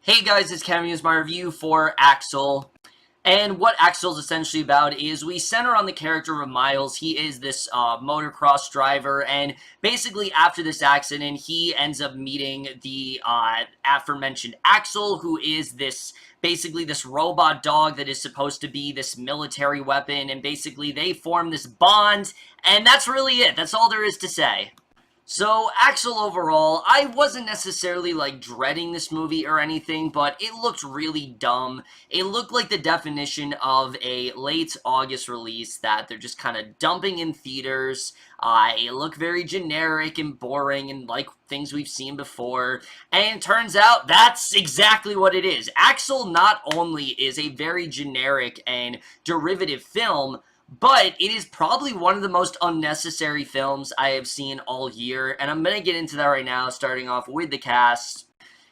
Hey guys, it's Kevin. Here's my review for Axel. And what Axel's essentially about is we center on the character of Miles. He is this motocross driver, and basically after this accident, he ends up meeting the aforementioned Axel, who is basically this robot dog that is supposed to be this military weapon, and basically they form this bond, and that's really it. That's all there is to say. So, Axel overall, I wasn't necessarily, dreading this movie or anything, but it looked really dumb. It looked like the definition of a late August release that they're just kind of dumping in theaters. It looked very generic and boring and like things we've seen before, and turns out that's exactly what it is. Axel not only is a very generic and derivative film, but it is probably one of the most unnecessary films I have seen all year, and I'm going to get into that right now, starting off with the cast.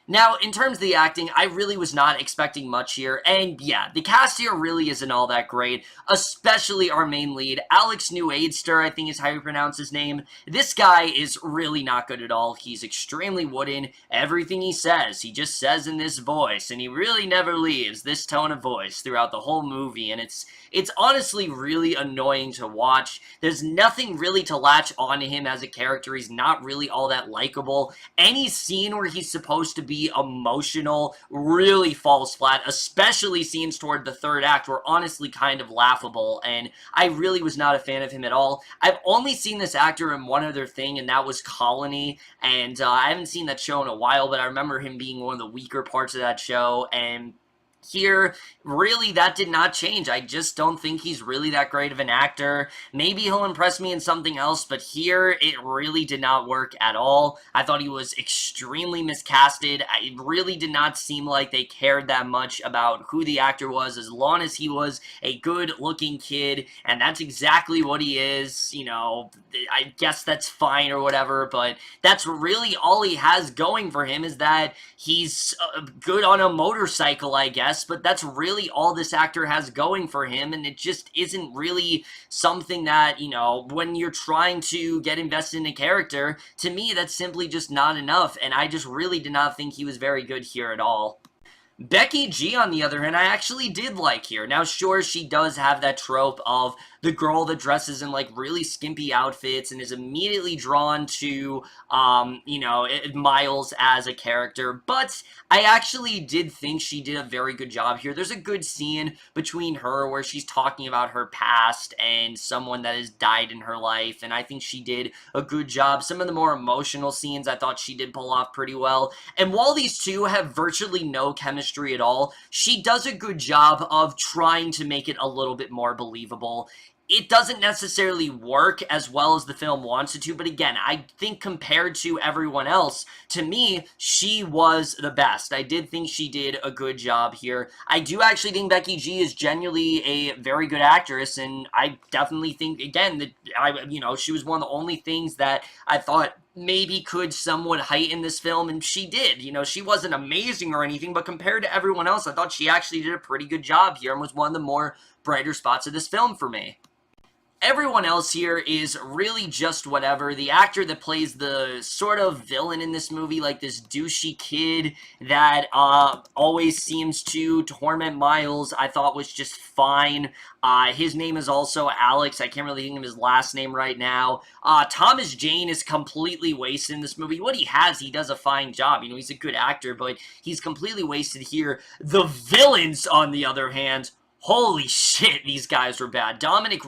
Now, in terms of the acting, I really was not expecting much here, and yeah, the cast here really isn't all that great, especially our main lead, Alex Neustaedter, I think is how you pronounce his name. This guy is really not good at all. He's extremely wooden. Everything he just says in this voice, and he really never leaves this tone of voice throughout the whole movie, and it's honestly really annoying to watch. There's nothing really to latch onto him as a character. He's not really all that likable. Any scene where he's supposed to be emotional really falls flat, especially scenes toward the third act were honestly kind of laughable, and I really was not a fan of him at all. I've only seen this actor in one other thing, and that was Colony, and I haven't seen that show in a while, but I remember him being one of the weaker parts of that show, and here, really, that did not change. I just don't think he's really that great of an actor. Maybe he'll impress me in something else, but here, it really did not work at all. I thought he was extremely miscasted. It really did not seem like they cared that much about who the actor was, as long as he was a good-looking kid, and that's exactly what he is. You know, I guess that's fine or whatever, but that's really all he has going for him, is that he's good on a motorcycle, I guess, but that's really all this actor has going for him, and it just isn't really something that, you know, when you're trying to get invested in a character, to me, that's simply just not enough, and I just really did not think he was very good here at all. Becky G, on the other hand, I actually did like here. Now, sure, she does have that trope of the girl that dresses in, really skimpy outfits and is immediately drawn to, you know, Miles as a character, but I actually did think she did a very good job here. There's a good scene between her where she's talking about her past and someone that has died in her life, and I think she did a good job. Some of the more emotional scenes I thought she did pull off pretty well, and while these two have virtually no chemistry at all, she does a good job of trying to make it a little bit more believable. It doesn't necessarily work as well as the film wants it to, but again, I think compared to everyone else, to me, she was the best. I did think she did a good job here. I do actually think Becky G is genuinely a very good actress, and I definitely think, again, that she was one of the only things that I thought maybe could somewhat heighten this film, and she did. You know, she wasn't amazing or anything, but compared to everyone else, I thought she actually did a pretty good job here and was one of the more brighter spots of this film for me. Everyone else here is really just whatever. The actor that plays the sort of villain in this movie, like this douchey kid that always seems to torment Miles, I thought was just fine. His name is also Alex. I can't really think of his last name right now. Thomas Jane is completely wasted in this movie. What he does a fine job. You know, he's a good actor, but he's completely wasted here. The villains, on the other hand, holy shit, these guys were bad. Dominic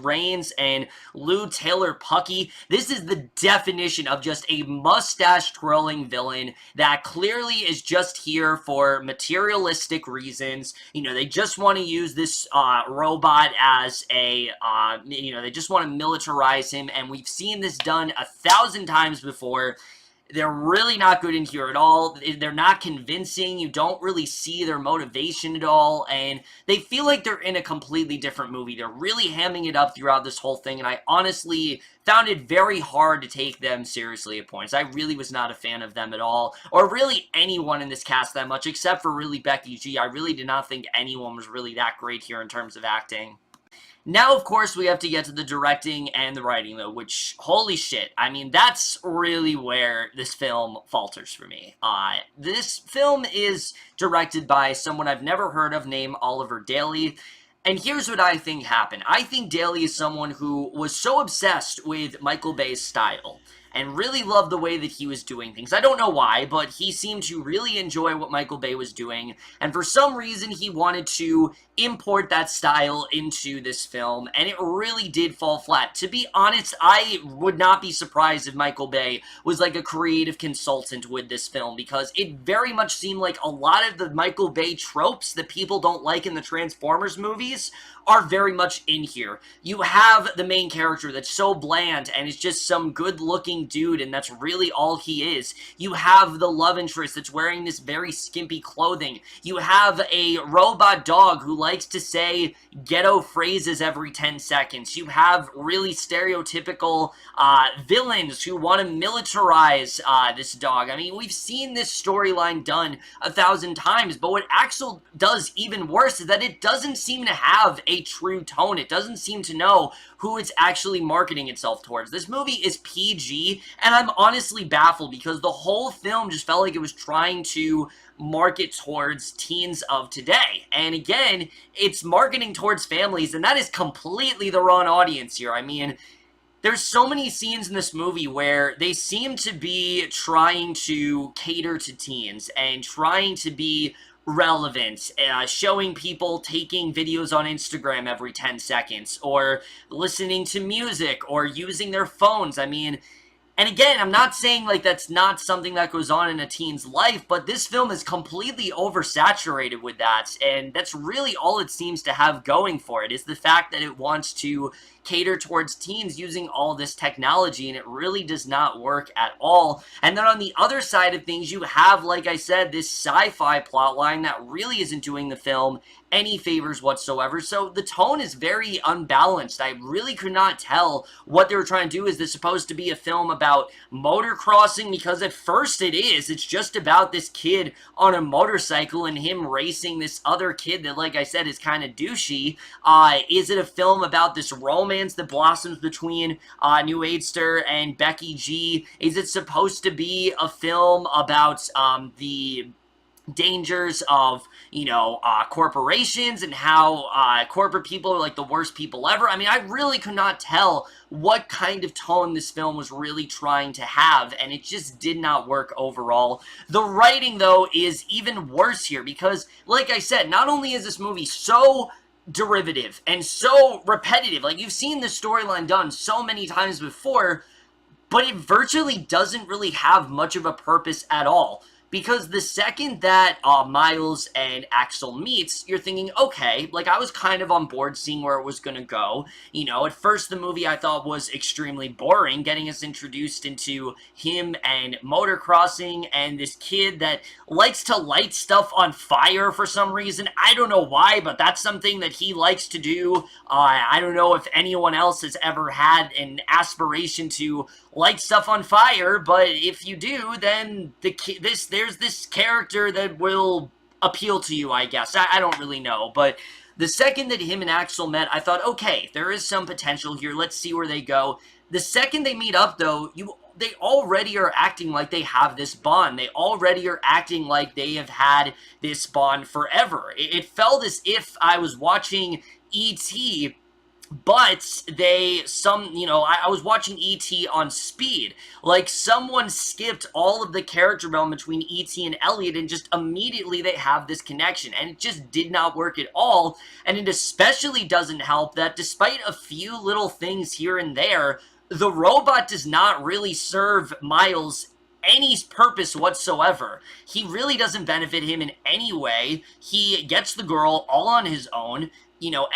and Lou Taylor Pucci. This is the definition of just a mustache-twirling villain that clearly is just here for materialistic reasons. You know, they just want to use this robot as a, they just want to militarize him, and we've seen this done 1,000 times before. They're really not good in here at all. They're not convincing. You don't really see their motivation at all, and they feel like they're in a completely different movie. They're really hamming it up throughout this whole thing, and I honestly found it very hard to take them seriously at points. I really was not a fan of them at all, or really anyone in this cast that much, except for really Becky G. I really did not think anyone was really that great here in terms of acting. Now, of course, we have to get to the directing and the writing, though, which, holy shit, I mean, that's really where this film falters for me. This film is directed by someone I've never heard of named Oliver Daly, and here's what I think happened. I think Daly is someone who was so obsessed with Michael Bay's style and really loved the way that he was doing things. I don't know why, but he seemed to really enjoy what Michael Bay was doing, and for some reason he wanted to import that style into this film, and it really did fall flat. To be honest, I would not be surprised if Michael Bay was like a creative consultant with this film, because it very much seemed like a lot of the Michael Bay tropes that people don't like in the Transformers movies are very much in here. You have the main character that's so bland and is just some good-looking dude, and that's really all he is. You have the love interest that's wearing this very skimpy clothing. You have a robot dog who likes to say ghetto phrases every 10 seconds. You have really stereotypical villains who want to militarize this dog. I mean, we've seen this storyline done 1,000 times, but what Axel does even worse is that it doesn't seem to have a true tone. It doesn't seem to know who it's actually marketing itself towards. This movie is PG, and I'm honestly baffled because the whole film just felt like it was trying to market towards teens of today. And again, it's marketing towards families, and that is completely the wrong audience here. I mean, there's so many scenes in this movie where they seem to be trying to cater to teens and trying to be relevant, showing people taking videos on Instagram every 10 seconds, or listening to music, or using their phones. I mean, and again, I'm not saying like that's not something that goes on in a teen's life, but this film is completely oversaturated with that, and that's really all it seems to have going for it, is the fact that it wants to cater towards teens using all this technology, and it really does not work at all. And then on the other side of things, you have, like I said, this sci-fi plotline that really isn't doing the film any favors whatsoever. So the tone is very unbalanced. I really could not tell what they were trying to do. Is this supposed to be a film about motocrossing? Because at first it is. It's just about this kid on a motorcycle and him racing this other kid that, like I said, is kind of douchey. Is it a film about this romance that blossoms between Neustaedter and Becky G? Is it supposed to be a film about the dangers of, corporations and how corporate people are like the worst people ever? I mean, I really could not tell what kind of tone this film was really trying to have, and it just did not work overall. The writing, though, is even worse here because, like I said, not only is this movie so derivative and so repetitive, like you've seen this storyline done so many times before, but it virtually doesn't really have much of a purpose at all. Because the second that Miles and Axel meets, you're thinking, okay, like I was kind of on board seeing where it was going to go. At first the movie I thought was extremely boring, getting us introduced into him and motocrossing and this kid that likes to light stuff on fire for some reason. I don't know why, but that's something that he likes to do. I don't know if anyone else has ever had an aspiration to light stuff on fire, but if you do, then there's this character that will appeal to you, I guess. I don't really know, but the second that him and Axel met, I thought, okay, there is some potential here. Let's see where they go. The second they meet up, though, they already are acting like they have this bond. They already are acting like they have had this bond forever. It felt as if I was watching E.T., but I was watching E.T. on speed. Like, someone skipped all of the character development between E.T. and Elliot, and just immediately they have this connection. And it just did not work at all. And it especially doesn't help that despite a few little things here and there, the robot does not really serve Miles any purpose whatsoever. He really doesn't benefit him in any way. He gets the girl all on his own.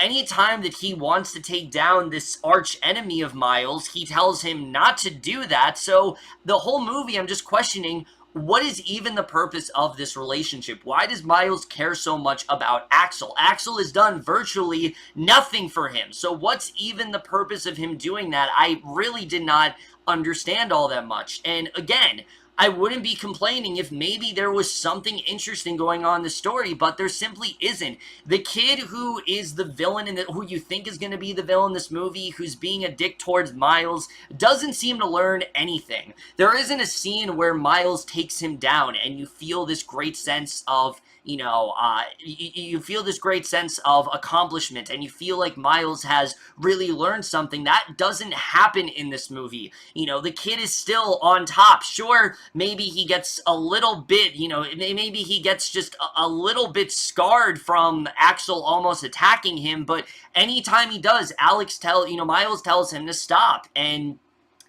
Anytime that he wants to take down this arch enemy of Miles, he tells him not to do that. So the whole movie, I'm just questioning, what is even the purpose of this relationship? Why does Miles care so much about Axel? Axel has done virtually nothing for him. So what's even the purpose of him doing that? I really did not understand all that much. And again, I wouldn't be complaining if maybe there was something interesting going on in the story, but there simply isn't. The kid who is the villain and who you think is going to be the villain in this movie, who's being a dick towards Miles, doesn't seem to learn anything. There isn't a scene where Miles takes him down and you feel this great sense of, you feel this great sense of accomplishment, and you feel like Miles has really learned something. That doesn't happen in this movie. The kid is still on top. Sure, maybe he gets a little bit, maybe he gets just a little bit scarred from Axel almost attacking him, but anytime he does, Miles tells him to stop, and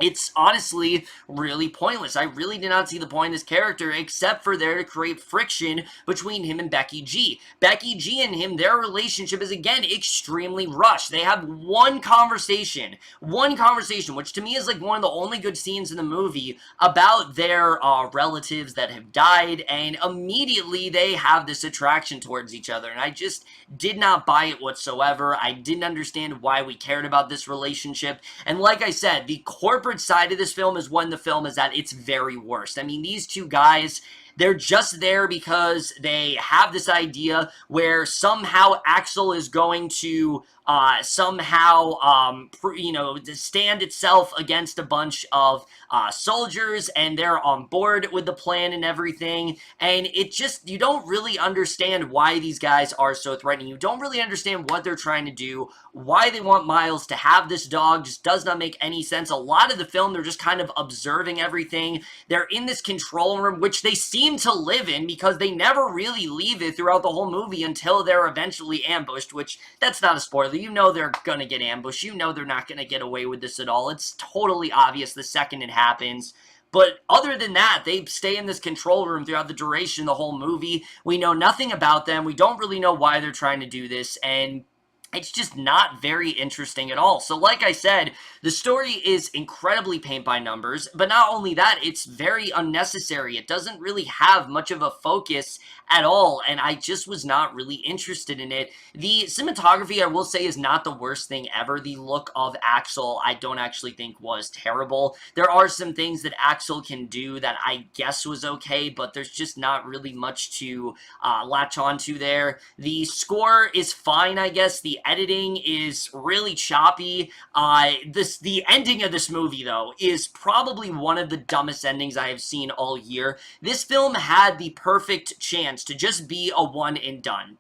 it's honestly really pointless. I really did not see the point of this character except for there to create friction between him and Becky G. Becky G and him, their relationship is again extremely rushed. They have one conversation, which to me is like one of the only good scenes in the movie about their relatives that have died, and immediately they have this attraction towards each other, and I just did not buy it whatsoever. I didn't understand why we cared about this relationship, and like I said, the corporate side of this film is when the film is at its very worst. I mean, these two guys, they're just there because they have this idea where somehow Axel is going to stand itself against a bunch of soldiers, and they're on board with the plan and everything, and you don't really understand why these guys are so threatening. You don't really understand what they're trying to do, why they want Miles to have this dog. Just does not make any sense. A lot of the film, they're just kind of observing everything. They're in this control room, which they seem to live in because they never really leave it throughout the whole movie until they're eventually ambushed, which that's not a spoiler. You know they're gonna get ambushed. You know they're not gonna get away with this at all. It's totally obvious the second it happens. But other than that, they stay in this control room throughout the duration of the whole movie. We know nothing about them. We don't really know why they're trying to do this, and it's just not very interesting at all. So like I said, the story is incredibly paint by numbers, but not only that, it's very unnecessary. It doesn't really have much of a focus at all, and I just was not really interested in it. The cinematography, I will say, is not the worst thing ever. The look of Axel, I don't actually think was terrible. There are some things that Axel can do that I guess was okay, but there's just not really much to latch onto there. The score is fine, I guess. The editing is really choppy. The ending of this movie, though, is probably one of the dumbest endings I have seen all year. This film had the perfect chance to just be a one and done.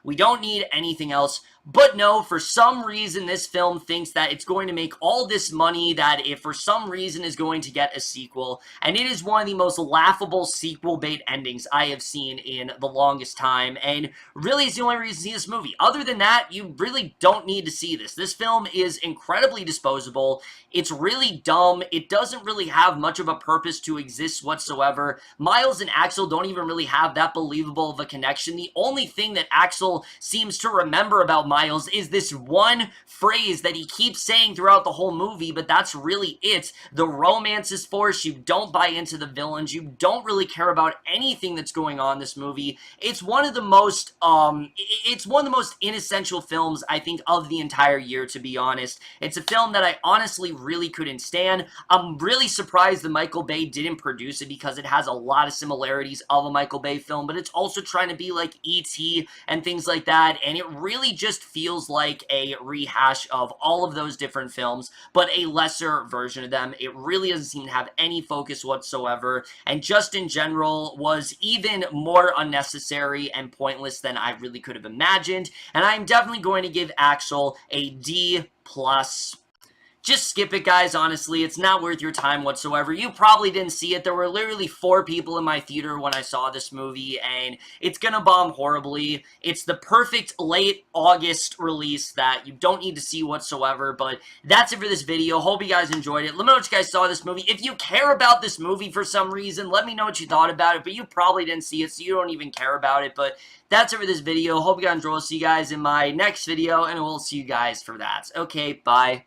We don't need anything else. But no, for some reason, this film thinks that it's going to make all this money, that if for some reason is going to get a sequel, and it is one of the most laughable sequel bait endings I have seen in the longest time, and really is the only reason to see this movie. Other than that, you really don't need to see this. This film is incredibly disposable. It's really dumb. It doesn't really have much of a purpose to exist whatsoever. Miles and Axel don't even really have that believable of a connection. The only thing that Axel seems to remember about Miles is this one phrase that he keeps saying throughout the whole movie, but that's really it. The romance is forced. You don't buy into the villains. You don't really care about anything that's going on in this movie. It's one of the most inessential films, I think, of the entire year, to be honest. It's a film that I honestly really couldn't stand. I'm really surprised that Michael Bay didn't produce it because it has a lot of similarities of a Michael Bay film, but it's also trying to be like E.T. and things like that, and it really just feels like a rehash of all of those different films, but a lesser version of them. It really doesn't seem to have any focus whatsoever, and just in general was even more unnecessary and pointless than I really could have imagined, and I'm definitely going to give Axel a D+. Just skip it, guys, honestly. It's not worth your time whatsoever. You probably didn't see it. There were literally 4 people in my theater when I saw this movie, and it's gonna bomb horribly. It's the perfect late August release that you don't need to see whatsoever, but that's it for this video. Hope you guys enjoyed it. Let me know what you guys saw this movie. If you care about this movie for some reason, let me know what you thought about it, but you probably didn't see it, so you don't even care about it, but that's it for this video. Hope you guys enjoyed. I'll see you guys in my next video, and we'll see you guys for that. Okay, bye.